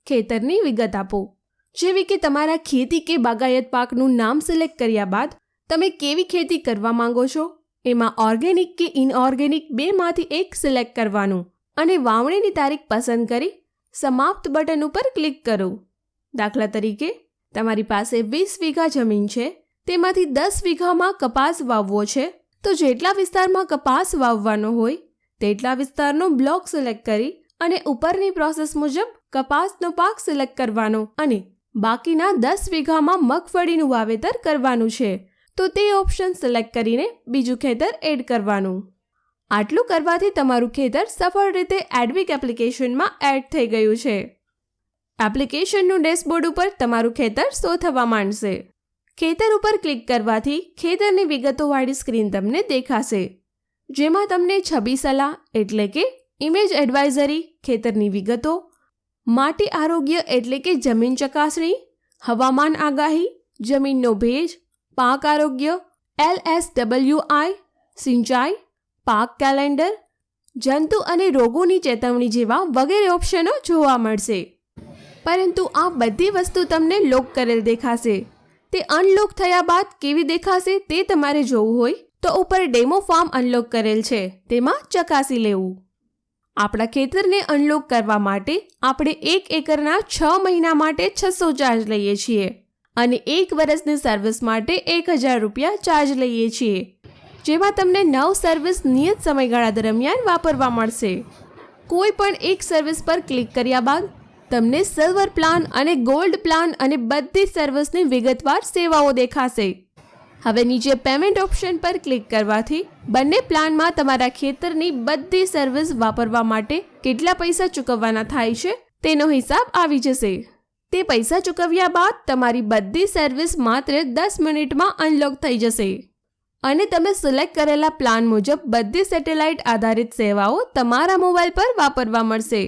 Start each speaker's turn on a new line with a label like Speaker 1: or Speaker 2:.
Speaker 1: ખેતરની વિગત આપો, જેવી કે તમારા ખેતી કે બાગાયત પાકનું નામ સિલેક્ટ કર્યા બાદ તમે કેવી ખેતી કરવા માંગો છો, એમાં ઓર્ગેનિક કે ઇનઓર્ગેનિક બેમાંથી એક સિલેક્ટ કરવાનું અને વાવણીની તારીખ પસંદ કરી સમાપ્ત બટન ઉપર ક્લિક કરો. દાખલા તરીકે તમારી પાસે 20 વીઘા જમીન છે, તેમાંથી 10 વીઘામાં કપાસ વાવવો છે, તો જેટલા વિસ્તારમાં કપાસ વાવવાનો હોય તેટલા વિસ્તારનો બ્લોક સિલેક્ટ કરી અને ઉપરની પ્રોસેસ મુજબ કપાસનો પાક સિલેક્ટ કરવાનો અને બાકીના 10 વીઘામાં મગફળીનું વાવેતર કરવાનું છે, તો તે ઓપ્શન સિલેક્ટ કરીને બીજું ખેતર એડ કરવાનું. આટલું કરવાથી તમારું ખેતર સફળ રીતે એડવીક એપ્લિકેશનમાં એડ થઈ ગયું છે. એપ્લિકેશનનું ડેશબોર્ડ ઉપર તમારું ખેતર શો થવા માંડશે. ખેતર ઉપર ક્લિક કરવાથી ખેતરની વિગતોવાળી સ્ક્રીન તમને દેખાશે, જેમાં તમને છબી સલાહ એટલે કે ઇમેજ એડવાઇઝરી, ખેતરની વિગતો, માટી આરોગ્ય એટલે કે જમીન ચકાસણી, હવામાન આગાહી, જમીનનો ભેજ, પાક આરોગ્ય, LSWI, સિંચાઈ, પાક કેલેન્ડર, જંતુ અને રોગોની ચેતવણી જેવા વગેરે ઓપ્શનો જોવા મળશે. પરંતુ આ બધી વસ્તુ તમને લોક કરેલ દેખાશે. તે અનલોક થયા બાદ કેવી દેખાશે તે તમારે જોવું હોય તો ઉપર ડેમો ફાર્મ અનલોક કરેલ છે, તેમાં ચકાસી લેવું. આપણા ખેતરને અનલોક કરવા માટે આપણે 1 એકરના 6 મહિના માટે 600 ચાર્જ લઈએ છીએ અને 1 વર્ષની સર્વિસ માટે 1000 રૂપિયા ચાર્જ લઈએ છીએ, જેમાં તમને 9 સર્વિસ નિયત સમયગાળા દરમિયાન વાપરવા મળશે. કોઈ પણ એક સર્વિસ પર ક્લિક કર્યા બાદ તમને સિલ્વર પ્લાન અને ગોલ્ડ પ્લાન અને બધી સર્વિસની વિગતવાર સેવાઓ દેખાશે. હવે નીચે પેમેન્ટ ઓપ્શન પર ક્લિક કરવાથી બંને પ્લાનમાં તમારા ખેતરની બધી સર્વિસ વાપરવા માટે કેટલા પૈસા ચૂકવવાના થાય છે તેનો હિસાબ આવી જશે. તે પૈસા ચૂકવ્યા બાદ તમારી બધી સર્વિસ માત્ર 10 મિનિટમાં અનલોક થઈ જશે અને તમે સિલેક્ટ કરેલા પ્લાન મુજબ બધી સેટેલાઇટ આધારિત સેવાઓ તમારા મોબાઈલ પર વાપરવા મળશે.